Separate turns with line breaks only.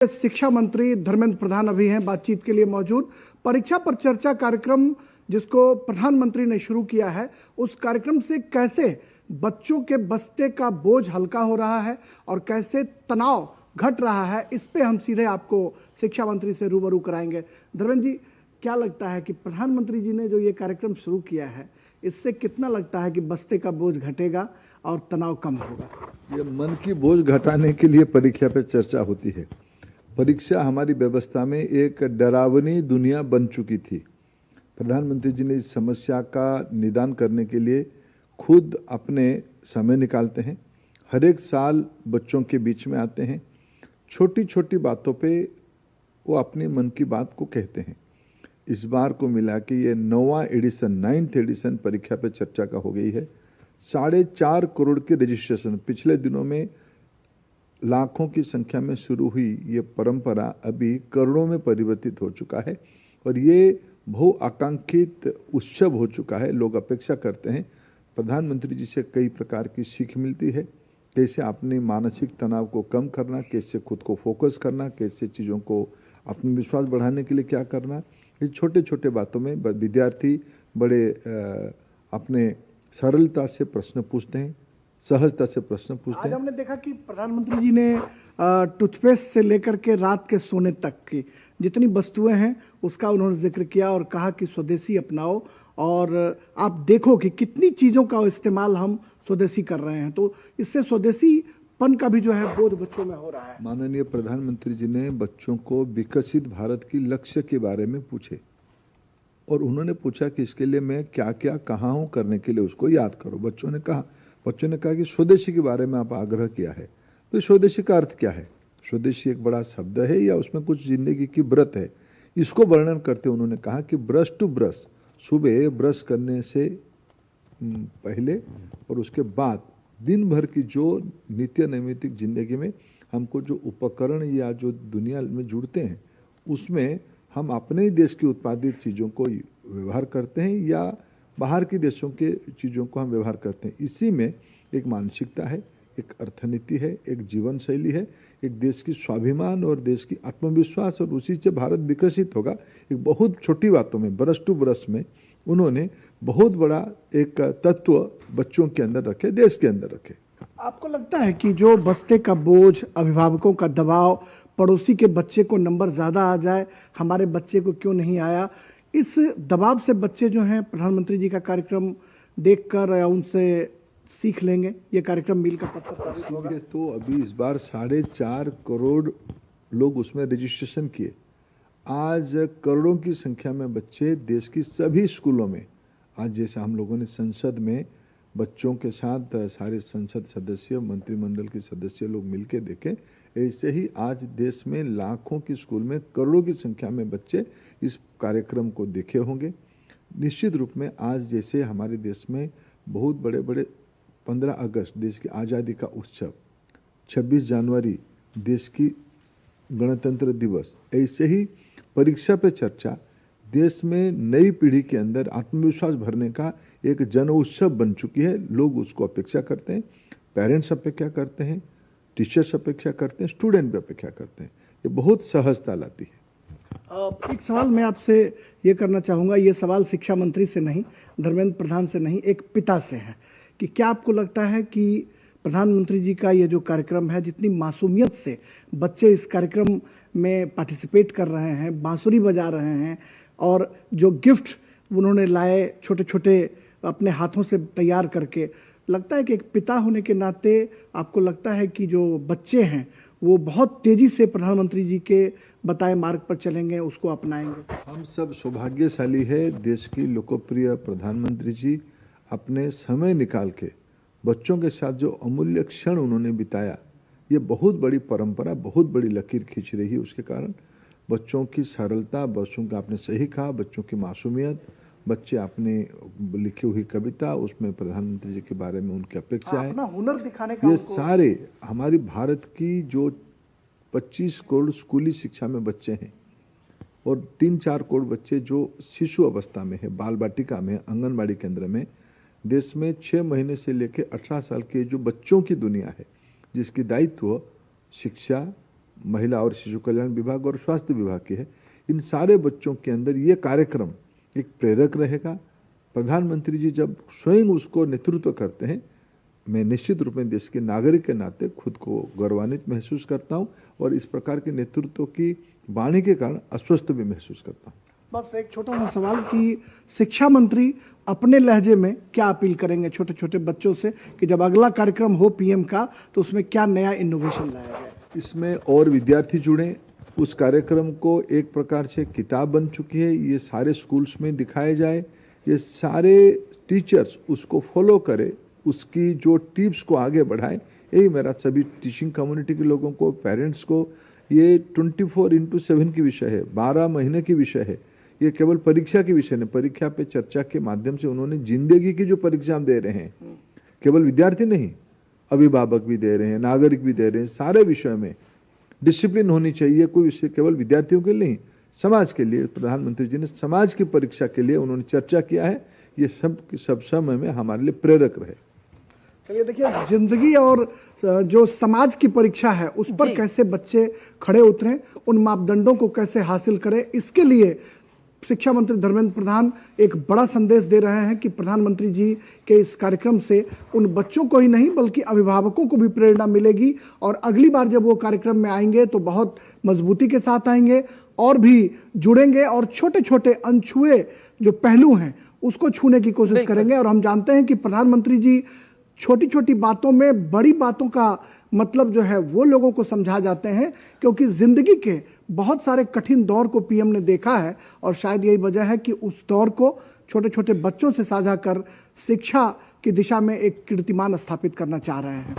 शिक्षा मंत्री धर्मेंद्र प्रधान अभी हैं बातचीत के लिए मौजूद। परीक्षा पर चर्चा कार्यक्रम जिसको प्रधानमंत्री ने शुरू किया है, उस कार्यक्रम से कैसे बच्चों के बस्ते का बोझ हल्का हो रहा है और कैसे तनाव घट रहा है, इस पे हम सीधे आपको शिक्षा मंत्री से रूबरू कराएंगे। धर्मेंद्र जी, क्या लगता है कि प्रधानमंत्री जी ने जो ये कार्यक्रम शुरू किया है, इससे कितना लगता है कि बस्ते का बोझ घटेगा और तनाव कम होगा?
ये मन की बोझ घटाने के लिए परीक्षा पे चर्चा होती है। परीक्षा हमारी व्यवस्था में एक डरावनी दुनिया बन चुकी थी। प्रधानमंत्री जी ने इस समस्या का निदान करने के लिए खुद अपने समय निकालते हैं। हर एक साल बच्चों के बीच में आते हैं, छोटी छोटी बातों पे वो अपने मन की बात को कहते हैं। इस बार को मिला के ये 9th एडिशन परीक्षा पे चर्चा का हो गई है। 4.5 करोड़ के रजिस्ट्रेशन, पिछले दिनों में लाखों की संख्या में शुरू हुई ये परंपरा अभी करोड़ों में परिवर्तित हो चुका है और ये बहुआकांक्षित उत्सव हो चुका है। लोग अपेक्षा करते हैं। प्रधानमंत्री जी से कई प्रकार की सीख मिलती है, कैसे अपने मानसिक तनाव को कम करना, कैसे खुद को फोकस करना, कैसे चीज़ों को आत्मविश्वास बढ़ाने के लिए क्या करना। ये छोटे छोटे बातों में विद्यार्थी बड़े अपने सरलता से प्रश्न पूछते हैं, सहजता से प्रश्न पूछते हैं।
आज हमने देखा कि प्रधानमंत्री जी ने टूथपेस्ट से लेकर के रात के सोने तक की जितनी वस्तुएं हैं उसका उन्होंने जिक्र किया और कहा कि स्वदेशी अपनाओ और आप देखो कि कितनी चीज़ों का इस्तेमाल हम स्वदेशी कर रहे हैं, तो इससे स्वदेशीपन का भी जो है बोध बच्चों में हो रहा है।
माननीय प्रधानमंत्री जी ने बच्चों को विकसित भारत की लक्ष्य के बारे में पूछे और उन्होंने पूछा कि इसके लिए मैं क्या क्या कहाँ हूँ, करने के लिए उसको याद करो। बच्चों ने कहा कि स्वदेशी के बारे में आप आग्रह किया है, तो स्वदेशी का अर्थ क्या है? स्वदेशी एक बड़ा शब्द है या उसमें कुछ जिंदगी की व्रत है? इसको वर्णन करते उन्होंने कहा कि ब्रश टू ब्रश, सुबह ब्रश करने से पहले और उसके बाद दिन भर की जो नित्य नैमित्तिक जिंदगी में हमको जो उपकरण या जो दुनिया में जुड़ते हैं, उसमें हम अपने ही देश की उत्पादित चीज़ों को व्यवहार करते हैं या बाहर के देशों के चीज़ों को हम व्यवहार करते हैं। इसी में एक मानसिकता है, एक अर्थनीति है, एक जीवन शैली है, एक देश की स्वाभिमान और देश की आत्मविश्वास, और उसी से भारत विकसित होगा। एक बहुत छोटी बातों में, ब्रश टू ब्रश में उन्होंने बहुत बड़ा एक तत्व बच्चों के अंदर रखे, देश के अंदर रखे।
आपको लगता है कि जो बस्ते का बोझ, अभिभावकों का दबाव, पड़ोसी के बच्चे को नंबर ज़्यादा आ जाए, हमारे बच्चे को क्यों नहीं आया, इस दबाव से बच्चे जो हैं प्रधानमंत्री जी का कार्यक्रम देखकर उनसे सीख लेंगे? ये कार्यक्रम मील का पत्थर साबित होगा।
तो अभी इस बार 4.5 करोड़ लोग उसमें रजिस्ट्रेशन किए। आज करोड़ों की संख्या में बच्चे देश की सभी स्कूलों में, आज जैसे हम लोगों ने संसद में बच्चों के साथ सारे संसद सदस्य, मंत्रिमंडल के सदस्य लोग मिलकर देखे, ऐसे ही आज देश में लाखों की स्कूल में करोड़ों की संख्या में बच्चे इस कार्यक्रम को देखे होंगे। निश्चित रूप में आज जैसे हमारे देश में बहुत बड़े बड़े 15 अगस्त देश की आज़ादी का उत्सव, 26 जनवरी देश की गणतंत्र दिवस, ऐसे ही परीक्षा पे चर्चा देश में नई पीढ़ी के अंदर आत्मविश्वास भरने का एक जन उत्सव बन चुकी है। लोग उसको अपेक्षा करते हैं, पेरेंट्स अपेक्षा करते हैं, टीचर्स अपेक्षा करते हैं, स्टूडेंट भी अपेक्षा करते हैं। ये बहुत सहजता लाती है।
एक सवाल मैं आपसे ये करना चाहूँगा, ये सवाल शिक्षा मंत्री से नहीं, धर्मेंद्र प्रधान से नहीं, एक पिता से है कि क्या आपको लगता है कि प्रधानमंत्री जी का ये जो कार्यक्रम है, जितनी मासूमियत से बच्चे इस कार्यक्रम में पार्टिसिपेट कर रहे हैं, बांसुरी बजा रहे हैं और जो गिफ्ट उन्होंने लाए छोटे छोटे अपने हाथों से तैयार करके, लगता है कि एक पिता होने के नाते आपको लगता है कि जो बच्चे हैं वो बहुत तेजी से प्रधानमंत्री जी के बताए मार्ग पर चलेंगे, उसको अपनाएंगे? हम
सब सौभाग्यशाली है, देश की लोकप्रिय प्रधानमंत्री जी अपने समय निकाल के बच्चों के साथ जो अमूल्य क्षण उन्होंने बिताया, ये बहुत बड़ी परंपरा, बहुत बड़ी लकीर खींच रही है। उसके कारण बच्चों की सरलता, बच्चों का आपने सही कहा, बच्चों की मासूमियत, बच्चे अपने लिखी हुई कविता, उसमें प्रधानमंत्री जी के बारे में उनकी अपेक्षाएं,
अपना हुनर दिखाने का,
ये सारे हमारी भारत की जो 25 करोड़ स्कूली शिक्षा में बच्चे हैं और 3-4 करोड़ बच्चे जो शिशु अवस्था में है, बाल बाटिका में, आंगनबाड़ी केंद्र में, देश में 6 महीने से लेकर 18 साल के जो बच्चों की दुनिया है, जिसकी दायित्व शिक्षा, महिला और शिशु कल्याण विभाग और स्वास्थ्य विभाग की है। इन सारे बच्चों के अंदर ये कार्यक्रम एक प्रेरक रहेगा। प्रधानमंत्री जी जब स्वयं उसको नेतृत्व करते हैं, मैं निश्चित रूप में देश के नागरिक के नाते खुद को गौरवान्वित महसूस करता हूं और इस प्रकार के नेतृत्व की वाणी के कारण अस्वस्थ भी महसूस करता हूं।
बस एक छोटा सा सवाल कि शिक्षा मंत्री अपने लहजे में क्या अपील करेंगे छोटे छोटे बच्चों से कि जब अगला कार्यक्रम हो पीएम का तो उसमें क्या नया इनोवेशन लाया जाए?
इसमें और विद्यार्थी जुड़े। उस कार्यक्रम को एक प्रकार से किताब बन चुकी है, ये सारे स्कूल्स में दिखाए जाए, ये सारे टीचर्स उसको फॉलो करें, उसकी जो टिप्स को आगे बढ़ाएं। यही मेरा सभी टीचिंग कम्युनिटी के लोगों को, पेरेंट्स को, ये 24/7 की विषय है, 12 महीने की विषय है। ये केवल परीक्षा की विषय नहीं, परीक्षा पे चर्चा के माध्यम से उन्होंने जिंदगी की जो परीक्षा हम दे रहे हैं, केवल विद्यार्थी नहीं, अभिभावक भी दे रहे हैं, नागरिक भी दे रहे हैं, सारे विषय में डिसिप्लिन होनी चाहिए। कोई विषय केवल विद्यार्थियों के लिए नहीं, समाज के लिए। प्रधानमंत्री जी ने समाज की परीक्षा के लिए उन्होंने चर्चा किया है। ये सब समय में हमारे लिए प्रेरक रहे।
चलिए देखिए, जिंदगी और जो समाज की परीक्षा है उस पर कैसे बच्चे खड़े उतरें, उन मापदंडों को कैसे हासिल करें, इसके लिए शिक्षा मंत्री धर्मेंद्र प्रधान एक बड़ा संदेश दे रहे हैं कि प्रधानमंत्री जी के इस कार्यक्रम से उन बच्चों को ही नहीं बल्कि अभिभावकों को भी प्रेरणा मिलेगी और अगली बार जब वो कार्यक्रम में आएंगे तो बहुत मजबूती के साथ आएंगे और भी जुड़ेंगे और छोटे छोटे अनछुए जो पहलू हैं उसको छूने की कोशिश करेंगे। और हम जानते हैं कि प्रधानमंत्री जी छोटी छोटी बातों में बड़ी बातों का मतलब जो है वो लोगों को समझा जाते हैं, क्योंकि जिंदगी के बहुत सारे कठिन दौर को पीएम ने देखा है और शायद यही वजह है कि उस दौर को छोटे छोटे बच्चों से साझा कर शिक्षा की दिशा में एक कीर्तिमान स्थापित करना चाह रहे हैं।